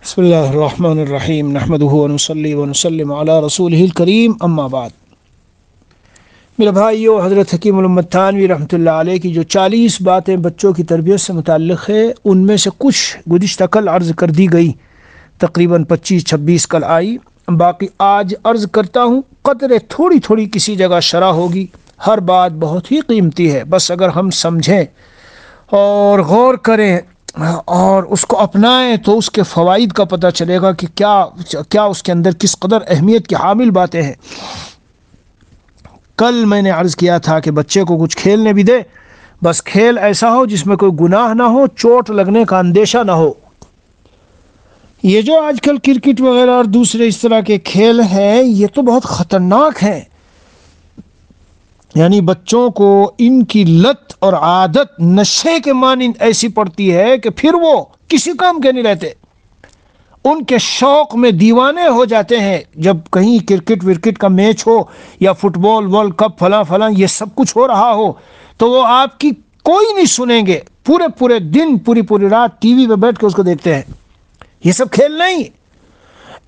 بسم اللہ الرحمن الرحیم نحمدہ ونصلی ونسلم علی رسولہ الکریم اما بعد۔ میرے بھائیو، حضرت حکیم الامت تھانوی رحمۃ اللہ علیہ کی جو 40 باتیں بچوں کی تربیت سے متعلق ہے، ان میں سے کچھ گزشتہ کل عرض کر دی گئی، تقریباً 25-26 کل آئی، باقی آج عرض کرتا ہوں۔ قدرے تھوڑی تھوڑی کسی جگہ شرح ہوگی، ہر بات بہت ہی قیمتی ہے، بس اگر ہم سمجھیں اور غور کریں اور اس کو اپنائیں تو اس کے فوائد کا پتہ چلے گا کہ کیا اس کے اندر کس قدر اہمیت کی حامل باتیں ہیں۔ کل میں نے عرض کیا تھا کہ بچے کو کچھ کھیلنے بھی دے، بس کھیل ایسا ہو جس میں کوئی گناہ نہ ہو، چوٹ لگنے کا اندیشہ نہ ہو۔ یہ جو آج کل کرکٹ وغیرہ اور دوسرے اس طرح کے کھیل ہیں، یہ تو بہت خطرناک ہیں، یعنی بچوں کو ان کی لت اور عادت نشے کے مانند ایسی پڑتی ہے کہ پھر وہ کسی کام کے نہیں رہتے، ان کے شوق میں دیوانے ہو جاتے ہیں۔ جب کہیں کرکٹ ورکٹ کا میچ ہو یا فٹ بال ورلڈ کپ فلاں یہ سب کچھ ہو رہا ہو تو وہ آپ کی کوئی نہیں سنیں گے، پورے دن پوری رات ٹی وی پہ بیٹھ کے اس کو دیکھتے ہیں۔ یہ سب کھیل نہیں۔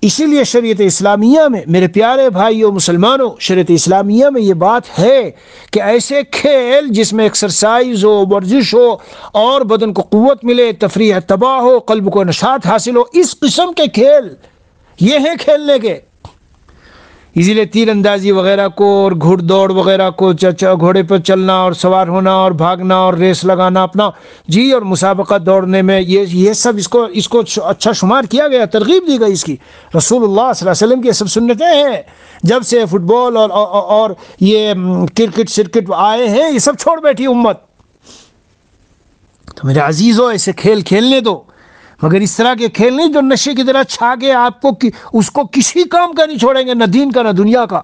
اسی لیے شریعت اسلامیہ میں، میرے پیارے بھائیوں مسلمانوں، شریعت اسلامیہ میں یہ بات ہے کہ ایسے کھیل جس میں ایکسرسائز ہو، ورزش ہو اور بدن کو قوت ملے، تفریح تباہ ہو، قلب کو نشاط حاصل ہو، اس قسم کے کھیل یہ ہیں کھیلنے کے۔ اسی لیے تیر اندازی وغیرہ کو اور گھڑ دوڑ وغیرہ کو، گھوڑے پر چلنا اور سوار ہونا اور بھاگنا اور ریس لگانا اپنا اور مسابقہ دوڑنے میں، یہ سب اس کو اچھا شمار کیا گیا، ترغیب دی گئی اس کی۔ رسول اللہ صلی اللہ علیہ وسلم کی یہ سب سنتیں ہیں۔ جب سے فٹ بال اور یہ کرکٹ سرکٹ آئے ہیں، یہ سب چھوڑ بیٹھی امت۔ تو میرے عزیزو، ایسے کھیل کھیلنے دو، مگر اس طرح کے کھیل نہیں جو نشے کی طرح چھا کے آپ کو اس کو کسی کام کا نہیں چھوڑیں گے، نہ دین کا نہ دنیا کا۔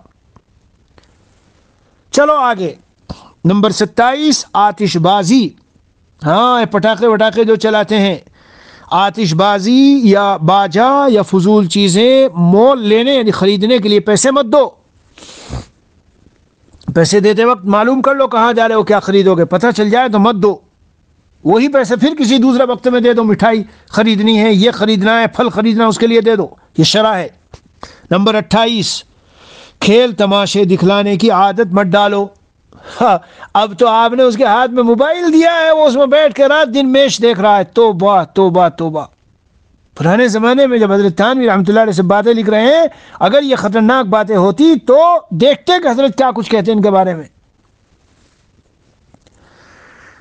چلو آگے، نمبر 27، آتش بازی۔ ہاں، پٹاخے وٹاخے جو چلاتے ہیں، آتش بازی یا باجا یا فضول چیزیں مول لینے یعنی خریدنے کے لیے پیسے مت دو۔ پیسے دیتے وقت معلوم کر لو کہاں جا رہے ہو، کیا خریدو گے، پتہ چل جائے تو مت دو۔ وہی پیسے پھر کسی دوسرے وقت میں دے دو، مٹھائی خریدنی ہے، یہ خریدنا ہے، پھل خریدنا ہے، اس کے لیے دے دو، یہ شرع ہے۔ نمبر 28، کھیل تماشے دکھلانے کی عادت مت ڈالو۔ اب تو آپ نے اس کے ہاتھ میں موبائل دیا ہے، وہ اس میں بیٹھ کے رات دن میچ دیکھ رہا ہے۔ توبہ توبہ توبہ۔ پرانے زمانے میں جب حضرت تھانوی رحمۃ اللہ علیہ سے باتیں لکھ رہے ہیں، اگر یہ خطرناک باتیں ہوتی تو دیکھتے کہ حضرت کیا کچھ کہتے ہیں ان کے بارے میں۔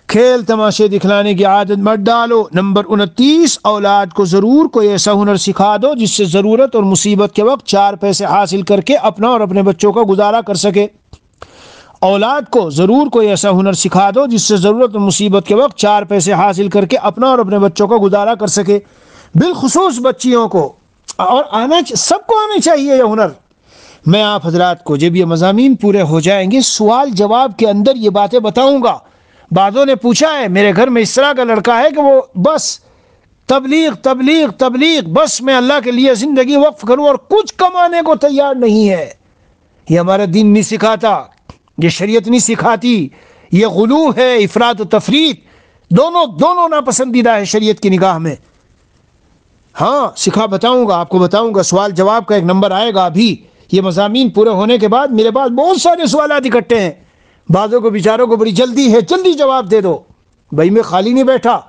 کھیل تماشے دکھلانے کی عادت مت ڈالو۔ نمبر 29، اولاد کو ضرور کوئی ایسا ہنر سکھا دو جس سے ضرورت اور مصیبت کے وقت 4 پیسے حاصل کر کے اپنا اور اپنے بچوں کا گزارا کر سکے۔ اولاد کو ضرور کوئی ایسا ہنر سکھا دو جس سے ضرورت اور مصیبت کے وقت 4 پیسے حاصل کر کے اپنا اور اپنے بچوں کا گزارا کر سکے، بالخصوص بچیوں کو، اور سب کو آنا چاہیے یہ ہنر۔ میں آپ حضرات کو جب یہ مضامین پورے ہو جائیں گے، سوال جواب کے اندر یہ باتیں بتاؤں گا۔ بعضوں نے پوچھا ہے، میرے گھر میں اس طرح کا لڑکا ہے کہ وہ بس تبلیغ تبلیغ تبلیغ، بس میں اللہ کے لیے زندگی وقف کروں اور کچھ کمانے کو تیار نہیں ہے۔ یہ ہمارا دین نہیں سکھاتا، یہ شریعت نہیں سکھاتی، یہ غلو ہے، افراط و تفریط، دونوں ناپسندیدہ ہے شریعت کی نگاہ میں۔ ہاں، بتاؤں گا، آپ کو بتاؤں گا، سوال جواب کا ایک نمبر آئے گا۔ ابھی یہ مضامین پورے ہونے کے بعد میرے پاس بہت سارے سوالات اکٹھے ہیں، بعضوں کو بیچاروں کو بڑی جلدی ہے، جلدی جواب دے دو۔ بھائی میں خالی نہیں بیٹھا،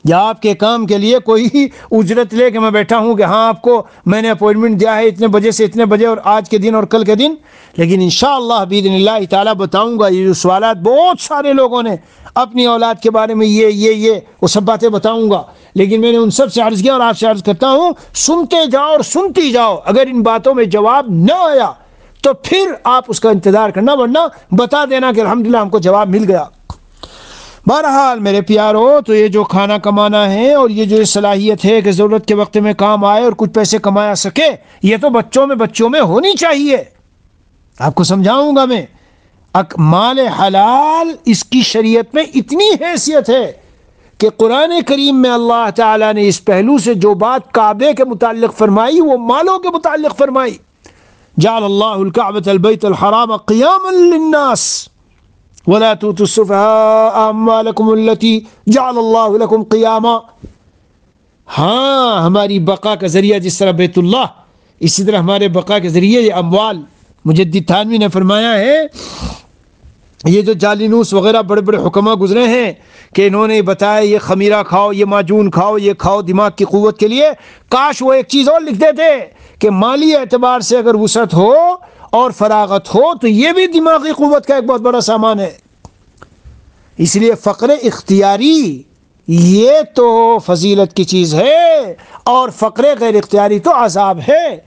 یا آپ کے کام کے لیے کوئی اجرت لے کے میں بیٹھا ہوں کہ ہاں آپ کو میں نے اپوائنٹمنٹ دیا ہے اتنے بجے سے اتنے بجے، اور آج کے دن اور کل کے دن، لیکن انشاءاللہ باذن اللہ تعالیٰ بتاؤں گا۔ یہ جو سوالات بہت سارے لوگوں نے اپنی اولاد کے بارے میں یہ وہ سب باتیں بتاؤں گا، لیکن میں نے ان سب سے عرض کیا اور آپ سے عرض کرتا ہوں، سنتے جاؤ اور سنتی جاؤ۔ اگر ان باتوں میں جواب نہ آیا تو پھر آپ اس کا انتظار کرنا، ورنہ بتا دینا کہ الحمدللہ ہم کو جواب مل گیا۔ بہرحال میرے پیارو، تو یہ جو کھانا کمانا ہے اور یہ جو صلاحیت ہے کہ ضرورت کے وقت میں کام آئے اور کچھ پیسے کمایا سکے، یہ تو بچوں میں ہونی چاہیے۔ آپ کو سمجھاؤں گا میں، مال حلال اس کی شریعت میں اتنی حیثیت ہے کہ قرآن کریم میں اللہ تعالیٰ نے اس پہلو سے جو بات کعبے کے متعلق فرمائی، وہ مالوں کے متعلق فرمائی۔ جعل اللہ الکعبۃ البیت الحرام قیاما للناس ولا تؤتوا السفهاء اموالکم التي جعل اللہ لکم قیاما۔ ہاں ہماری بقا کا ذریعہ جس طرح بیت اللہ، اسی طرح ہمارے بقا کے ذریعے یہ اموال. مجدد تھانوی نے فرمایا ہے یہ جو جالینوس وغیرہ بڑے بڑے حکما گزرے ہیں کہ انہوں نے بتایا یہ خمیرہ کھاؤ، یہ معجون کھاؤ، یہ کھاؤ دماغ کی قوت کے لیے، کاش وہ ایک چیز اور لکھ دیتے کہ مالی اعتبار سے اگر وسعت ہو اور فراغت ہو تو یہ بھی دماغی قوت کا ایک بہت بڑا سامان ہے. اس لیے فقر اختیاری یہ تو فضیلت کی چیز ہے، اور فقر غیر اختیاری تو عذاب ہے.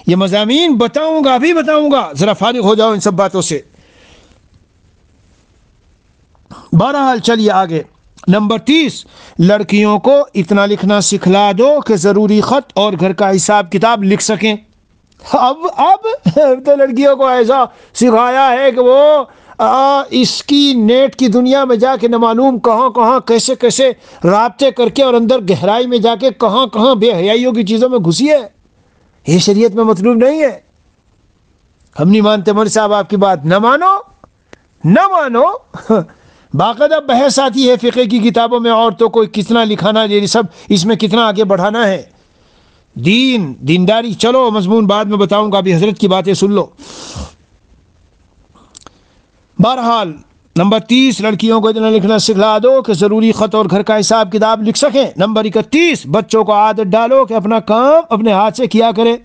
یہ مضامین بتاؤں گا، ابھی بتاؤں گا، ذرا فارغ ہو جاؤ ان سب باتوں سے. بہرحال چلیے آگے. نمبر 30، لڑکیوں کو اتنا لکھنا سکھلا دو کہ ضروری خط اور گھر کا حساب کتاب لکھ سکیں. اب تو لڑکیوں کو ایسا سکھایا ہے کہ وہ اس کی نیٹ کی دنیا میں جا کے نہ معلوم کہاں کہاں کیسے کیسے رابطے کر کے اور اندر گہرائی میں جا کے کہاں کہاں بے حیائیوں کی چیزوں میں گھسی ہے. یہ شریعت میں مطلوب نہیں ہے. ہم نہیں مانتے مولوی صاحب آپ کی بات، نہ مانو. باقاعدہ بحث آتی ہے فقہ کی کتابوں میں عورتوں کو کتنا لکھانا، یہ سب اس میں کتنا آگے بڑھانا ہے. دینداری چلو مضمون بعد میں بتاؤں گا، ابھی حضرت کی باتیں سن لو. بہرحال نمبر 30، لڑکیوں کو اتنا لکھنا سکھلا دو کہ ضروری خط اور گھر کا حساب کتاب لکھ سکیں. نمبر 31، بچوں کو عادت ڈالو کہ اپنا کام اپنے ہاتھ سے کیا کرے.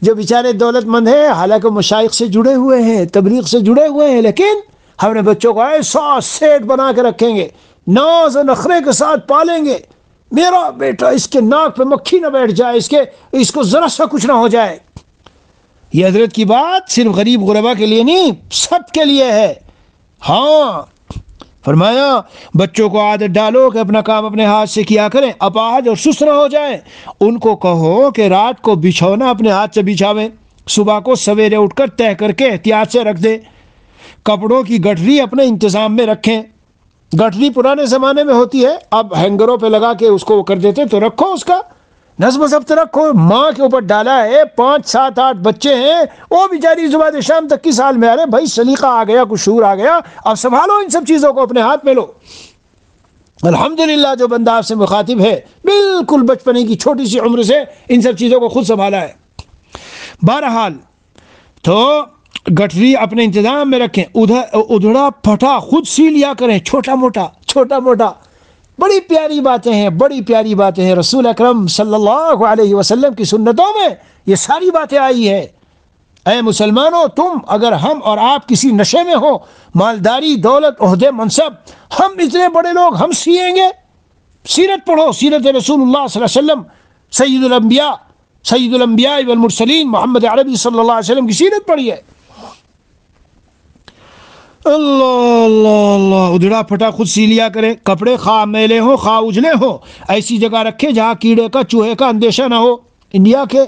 جو بیچارے دولت مند ہیں، حالانکہ مشائخ سے جڑے ہوئے ہیں، تبلیغ سے جڑے ہوئے ہیں، لیکن ہم نے بچوں کو ایسا سیٹ بنا کے رکھیں گے، ناز و نخرے کے ساتھ پالیں گے. میرا بیٹا اس کے ناک پہ مکھی نہ بیٹھ جائے، اس کو ذرا سا کچھ نہ ہو جائے. یہ حضرت کی بات صرف غریب غربا کے لیے نہیں، سب کے لیے ہے. ہاں فرمایا بچوں کو عادت ڈالو کہ اپنا کام اپنے ہاتھ سے کیا کریں، اپاہج اور سست نہ ہو جائیں. ان کو کہو کہ رات کو بچھونا اپنے ہاتھ سے بچھاویں، صبح کو سویرے اٹھ کر طے کر کے احتیاط سے رکھ دیں. کپڑوں کی گٹھری اپنے انتظام میں رکھیں. گٹھری پرانے زمانے میں ہوتی ہے، اب ہینگروں پہ لگا کے اس کو وہ کر دیتے، تو رکھو اس کا نظم و ضبط رکھو. ماں کے اوپر ڈالا ہے، 5 7 8 بچے ہیں، وہ بیچاری صبح شام تک کی سال میں، ارے بھائی سلیقہ آ گیا، کچھ شعور آ گیا، اب سنبھالو ان سب چیزوں کو، اپنے ہاتھ میں لو. الحمدللہ جو بندہ آپ سے مخاطب ہے بالکل بچپنے کی چھوٹی سی عمر سے ان سب چیزوں کو خود سنبھالا ہے. بہرحال تو گٹھری اپنے انتظام میں رکھیں. ادھڑا پھٹا خود سی لیا کریں، چھوٹا موٹا. بڑی پیاری باتیں ہیں رسول اکرم صلی اللہ علیہ وسلم کی سنتوں میں یہ ساری باتیں آئی ہے. اے مسلمانوں، تم اگر ہم اور آپ کسی نشے میں ہو، مالداری، دولت، عہدے، منصب، ہم اتنے بڑے لوگ ہم سیئیں گے. سیرت پڑھو، سیرت رسول اللہ صلی اللہ علیہ وسلم، سید الانبیاء والمرسلین محمد عربی صلی اللہ علیہ وسلم کی سیرت پڑھی ہے. اللہ ادھڑا پھٹا خود سی لیا کرے. کپڑے خواہ میلے ہوں خواہ اجلے ہوں، ایسی جگہ رکھے جہاں کیڑے کا چوہے کا اندیشہ نہ ہو. انڈیا کے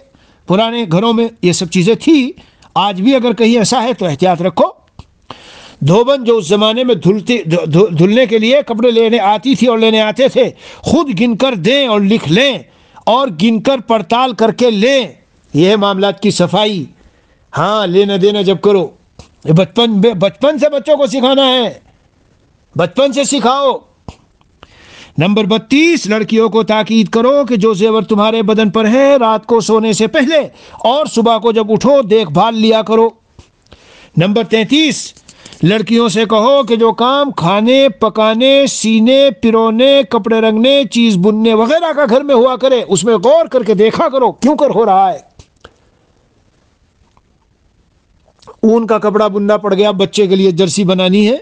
پرانے گھروں میں یہ سب چیزیں تھی، آج بھی اگر کہیں ایسا ہے تو احتیاط رکھو. دھوبن جو اس زمانے میں دھلنے کے لیے کپڑے لینے آتی تھی اور لینے آتے تھے، خود گن کر دیں اور لکھ لیں اور گن کر پڑتال کر کے لیں. یہ معاملات کی صفائی. ہاں لینا دینا جب کرو، بچپن سے بچوں کو سکھانا ہے، بچپن سے سکھاؤ. نمبر 32، لڑکیوں کو تاکید کرو کہ جو زیور تمہارے بدن پر ہے رات کو سونے سے پہلے اور صبح کو جب اٹھو دیکھ بھال لیا کرو. نمبر 33، لڑکیوں سے کہو کہ جو کام کھانے پکانے، سینے پرونے، کپڑے رنگنے، چیز بننے وغیرہ کا گھر میں ہوا کرے اس میں غور کر کے دیکھا کرو کیوں کر ہو رہا ہے. اون کا کپڑا بننا پڑ گیا، بچے کے لیے جرسی بنانی ہے،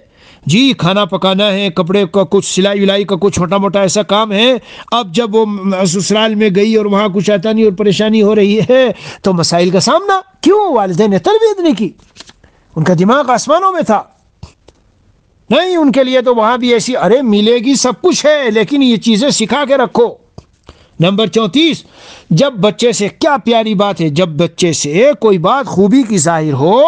جی کھانا پکانا ہے، کپڑے کا کچھ سلائی ولائی کا کچھ چھوٹا موٹا ایسا کام ہے. اب جب وہ سسرال میں گئی اور وہاں کچھ آتا نہیں اور پریشانی ہو رہی ہے تو مسائل کا سامنا. کیوں؟ والدین نے تربیت نہیں کی، ان کا دماغ آسمانوں میں تھا. نہیں، ان کے لیے تو وہاں بھی ایسی ارے ملے گی سب کچھ ہے، لیکن یہ چیزیں سکھا کے رکھو. نمبر 34، جب بچے سے کیا پیاری بات ہے، جب بچے سے کوئی بات خوبی کی ظاہر ہو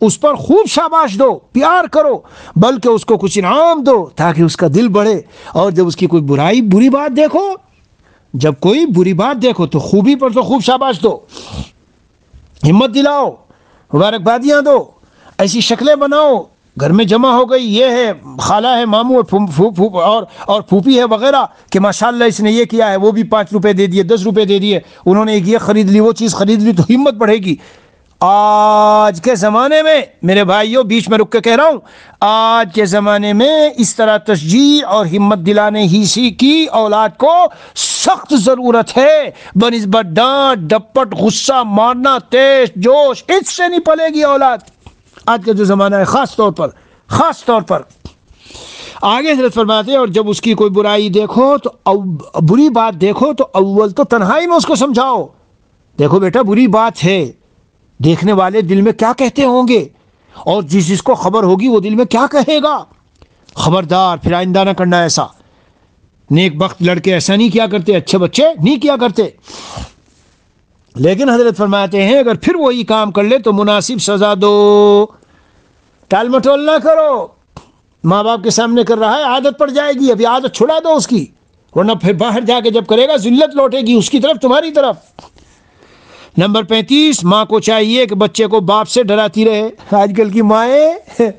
اس پر خوب شاباش دو، پیار کرو، بلکہ اس کو کچھ انعام دو تاکہ اس کا دل بڑھے. اور جب اس کی کوئی بری بات دیکھو، جب کوئی بری بات دیکھو تو خوبی پر تو خوب شاباش دو، ہمت دلاؤ، مبارکبادیاں دو، ایسی شکلیں بناؤ گھر میں جمع ہو گئی، یہ ہے خالہ ہے، ماموں اور پھوپھی ہے وغیرہ کہ ماشاءاللہ اس نے یہ کیا ہے، وہ بھی 5 روپے دے دیے، 10 روپے دے دیے، انہوں نے یہ خرید لی، وہ چیز خرید لی، تو ہمت بڑھے گی۔ آج کے زمانے میں میرے بھائیوں، بیچ میں رک کے کہہ رہا ہوں، آج کے زمانے میں اس طرح تشجیع اور ہمت دلانے ہی کی اولاد کو سخت ضرورت ہے، بنسبت ڈانٹ ڈپٹ غصہ مارنا تیز جوش، اس سے نہیں پلے گی اولاد آج کا جو زمانہ ہے، خاص طور پر آگے حضرت فرماتے ہیں، اور جب اس کی کوئی برائی دیکھو تو بری بات دیکھو تو اول تو تنہائی میں اس کو سمجھاؤ، دیکھو بیٹا بری بات ہے، دیکھنے والے دل میں کیا کہتے ہوں گے، اور جس کو خبر ہوگی وہ دل میں کیا کہے گا، خبردار پھر آئندہ نہ کرنا ایسا۔ نیک بخت لڑکے ایسا نہیں کیا کرتے، اچھے بچے نہیں کیا کرتے۔ لیکن حضرت فرماتے ہیں اگر پھر وہی کام کر لے تو مناسب سزا دو، ٹال مٹول نہ کرو، ماں باپ کے سامنے کر رہا ہے، عادت پڑ جائے گی، ابھی عادت چھڑا دو اس کی، ورنہ پھر باہر جا کے جب کرے گا ذلت لوٹے گی اس کی طرف، تمہاری طرف۔ نمبر 35، ماں کو چاہیے کہ بچے کو باپ سے ڈراتی رہے۔ آج کل کی مائیں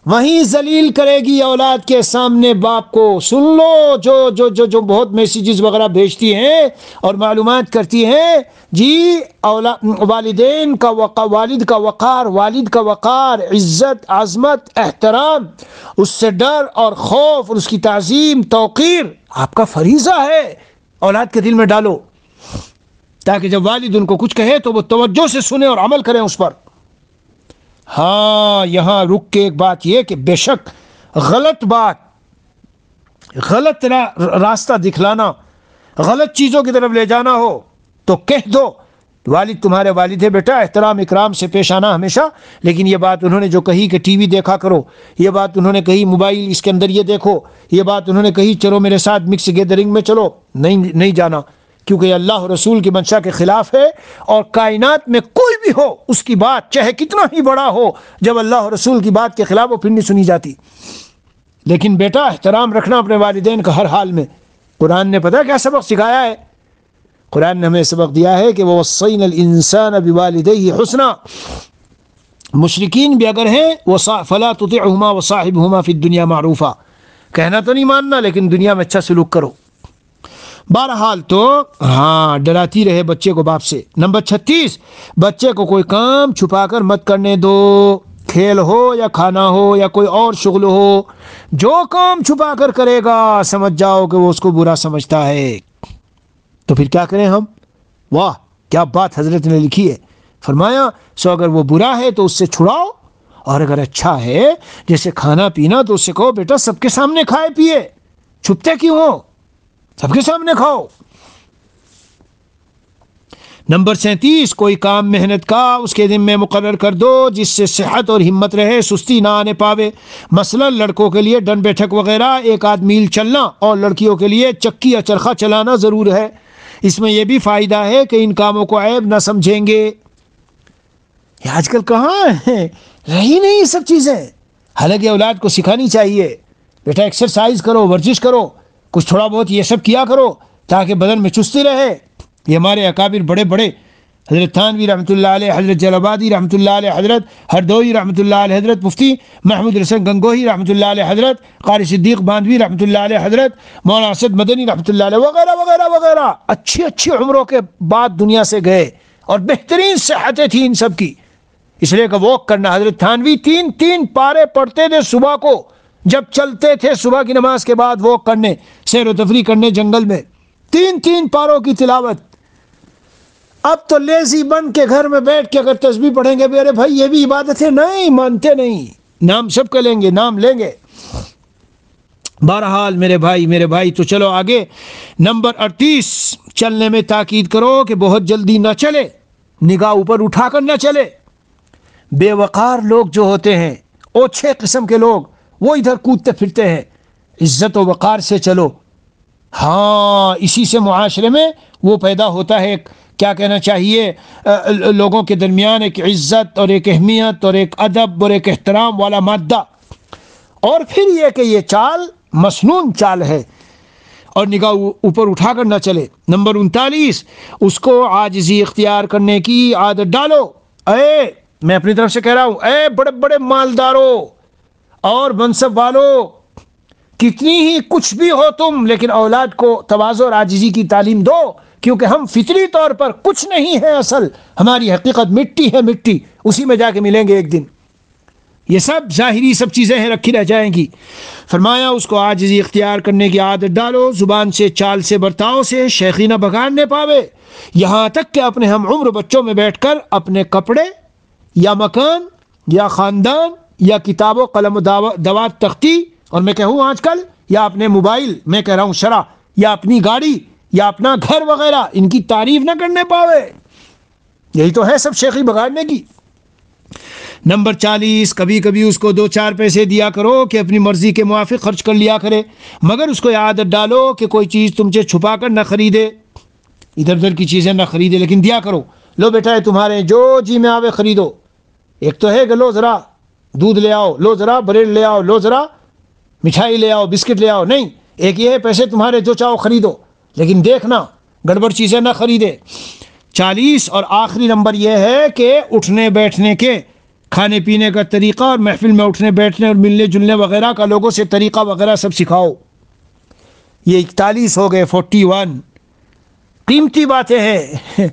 وہیں ذلیل کرے گی اولاد کے سامنے باپ کو۔ سن لو جو بہت میسیجز وغیرہ بھیجتی ہیں اور معلومات کرتی ہیں، جی والدین کا والد کا وقار، عزت، عظمت، احترام، اس سے ڈر اور خوف اور اس کی تعظیم توقیر آپ کا فریضہ ہے، اولاد کے دل میں ڈالو، تاکہ جب والد ان کو کچھ کہے تو وہ توجہ سے سنیں اور عمل کریں اس پر۔ ہاں یہاں رک کے ایک بات یہ کہ بے شک غلط راستہ دکھلانا، غلط چیزوں کی طرف لے جانا ہو تو کہہ دو، والد تمہارے والد ہے بیٹا، احترام اکرام سے پیش آنا ہمیشہ، لیکن یہ بات انہوں نے جو کہی کہ ٹی وی دیکھا کرو، یہ بات انہوں نے کہی موبائل اس کے اندر یہ دیکھو، یہ بات انہوں نے کہی چلو میرے ساتھ مکس گیدرنگ میں چلو، نہیں جانا، کیونکہ یہ اللہ رسول کی منشا کے خلاف ہے، اور کائنات میں کوئی بھی ہو اس کی بات چاہے کتنا ہی بڑا ہو، جب اللہ رسول کی بات کے خلاف وہ پھر نہیں سنی جاتی۔ لیکن بیٹا احترام رکھنا اپنے والدین کا ہر حال میں۔ قرآن نے پتہ کیا سبق سکھایا ہے؟ قرآن نے ہمیں سبق دیا ہے کہ وَوَصَّيْنَا الْإِنسَانَ بِوَالِدَيْهِ حُسْنًا، مشرکین بھی اگر ہیں فَلَا تُطِعْهُمَا وَصَاحِبْهُمَا فِي الدُّنْيَا مَعْرُوفًا، کہنا تو نہیں ماننا لیکن دنیا میں اچھا سلوک کرو۔ بہرحال تو ہاں ڈراتی رہے بچے کو باپ سے۔ نمبر 36، بچے کو کوئی کام چھپا کر مت کرنے دو، کھیل ہو یا کھانا ہو یا کوئی اور شغل ہو، جو کام چھپا کر کرے گا سمجھ جاؤ کہ وہ اس کو برا سمجھتا ہے، تو پھر کیا کریں ہم؟ واہ کیا بات حضرت نے لکھی ہے، فرمایا سو اگر وہ برا ہے تو اس سے چھڑاؤ، اور اگر اچھا ہے جیسے کھانا پینا تو اس سے کہو بیٹا سب کے سامنے کھائے پیے، چھپتے کیوں ہو، سب کے سامنے کھاؤ۔ نمبر 37، کوئی کام محنت کا اس کے ذمے مقرر کر دو جس سے صحت اور ہمت رہے، سستی نہ آنے پاوے، مثلا لڑکوں کے لیے ڈن بیٹھک وغیرہ 1 میل چلنا، اور لڑکیوں کے لیے چکی یا چرخہ چلانا ضرور ہے۔ اس میں یہ بھی فائدہ ہے کہ ان کاموں کو عیب نہ سمجھیں گے۔ یہ آج کل کہاں ہے، رہی نہیں یہ سب چیزیں، حالانکہ اولاد کو سکھانی چاہیے، بیٹا ایکسرسائز کرو، ورزش کرو، کچھ تھوڑا بہت یہ سب کیا کرو تاکہ بدن میں چستی رہے۔ یہ ہمارے اکابر بڑے بڑے، حضرت تھانوی رحمۃ اللہ علیہ، حضرت جلال رحمۃ اللہ علیہ حضرت، ہردوئی رحمۃ اللہ علیہ حضرت، مفتی محمود حسن گنگوہی رحمۃ اللہ علیہ حضرت، قاری صدیق باندھوی رحمۃ اللہ علیہ حضرت، مولانا اسد مدنی رحمۃ اللہ علیہ وغیرہ وغیرہ وغیرہ، اچھی عمروں کے بعد دنیا سے گئے، اور بہترین صحتیں تھیں ان سب کی، اس لیے کہ واک کرنا۔ حضرت تھانوی 3 پارے پڑھتے تھے صبح کو، جب چلتے تھے صبح کی نماز کے بعد واک کرنے، سیر و تفریح کرنے جنگل میں، 3 پاروں کی تلاوت۔ اب تو لیزی بن کے گھر میں بیٹھ کے اگر تسبیح پڑھیں گے، میرے بھائی یہ بھی عبادت ہے، نہیں مانتے، نہیں، نام سب کا لیں گے، نام لیں گے۔ بہرحال میرے بھائی تو چلو آگے۔ نمبر 38، چلنے میں تاکید کرو کہ بہت جلدی نہ چلے، نگاہ اوپر اٹھا کر نہ چلے۔ بے وقار لوگ جو ہوتے ہیں، اوچھے قسم کے لوگ، وہ ادھر کودتے پھرتے ہیں، عزت و وقار سے چلو۔ ہاں اسی سے معاشرے میں وہ پیدا ہوتا ہے، کیا کہنا چاہیے، لوگوں کے درمیان ایک عزت اور ایک اہمیت اور ایک ادب اور ایک احترام والا مادہ۔ اور پھر یہ کہ یہ چال مسنون چال ہے، اور نگاہ اوپر اٹھا کر نہ چلے۔ نمبر 39، اس کو عاجزی اختیار کرنے کی عادت ڈالو۔ میں اپنی طرف سے کہہ رہا ہوں، بڑے بڑے مالداروں، اور منصب والوں کتنی ہی کچھ بھی ہو تم، لیکن اولاد کو تواضع اور عاجزی کی تعلیم دو، کیونکہ ہم فطری طور پر کچھ نہیں ہے، اصل ہماری حقیقت مٹی ہے، مٹی اسی میں جا کے ملیں گے ایک دن۔ یہ سب ظاہری سب چیزیں ہیں، رکھی رہ جائیں گی۔ فرمایا اس کو عاجزی اختیار کرنے کی عادت ڈالو، زبان سے، چال سے، برتاؤ سے شیخی نہ بگاڑنے پاوے، یہاں تک کہ اپنے ہم عمر بچوں میں بیٹھ کر اپنے کپڑے یا مکان یا خاندان یا کتاب و قلم و دوات تختی، اور میں کہوں آج کل، یا اپنے موبائل، میں کہہ رہا ہوں شرح، یا اپنی گاڑی یا اپنا گھر وغیرہ، ان کی تعریف نہ کرنے پاوے۔ یہی تو ہے سب شیخی بگاڑنے کی۔ نمبر 40، کبھی کبھی اس کو 2-4 پیسے دیا کرو کہ اپنی مرضی کے موافق خرچ کر لیا کرے، مگر اس کو یہ عادت ڈالو کہ کوئی چیز تم سے چھپا کر نہ خریدے، ادھر ادھر کی چیزیں نہ خریدے، لیکن دیا کرو۔ لو بیٹا تمہارے جو جی میں آوے خریدو۔ ایک تو ہے کہ لو ذرا دودھ لے آؤ، لو ذرا بریڈ لے آؤ، لو ذرا مٹھائی لے آؤ، بسکٹ لے آؤ، نہیں، ایک یہ ہے پیسے تمہارے جو چاہو خریدو، لیکن دیکھنا گڑبڑ چیزیں نہ خریدے۔ 40 اور آخری نمبر یہ ہے کہ اٹھنے بیٹھنے کے، کھانے پینے کا طریقہ اور محفل میں اٹھنے بیٹھنے اور ملنے جلنے وغیرہ کا لوگوں سے طریقہ وغیرہ سب سکھاؤ۔ یہ 41 ہو گئے، 41 قیمتی باتیں ہیں۔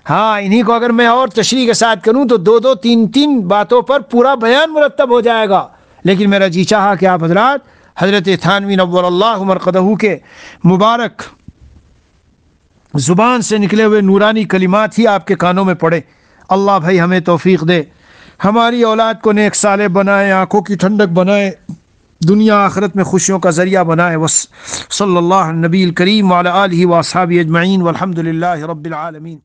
ہاں، انہی کو اگر میں اور تشریح کے ساتھ کروں تو 2-2 3-3 باتوں پر پورا بیان مرتب ہو جائے گا، لیکن میرا جی چاہا کہ آپ حضرات حضرت تھانوی نور اللہ مرقدہ کے مبارک زبان سے نکلے ہوئے نورانی کلمات ہی آپ کے کانوں میں پڑے۔ اللہ بھائی ہمیں توفیق دے، ہماری اولاد کو نیک صالح بنائے، آنکھوں کی ٹھنڈک بنائے، دنیا آخرت میں خوشیوں کا ذریعہ بنائے۔ صلی اللہ علیہ نبی الکریم وعلی آلہ واصحابہ اجمعین والحمد للہ رب العالمین۔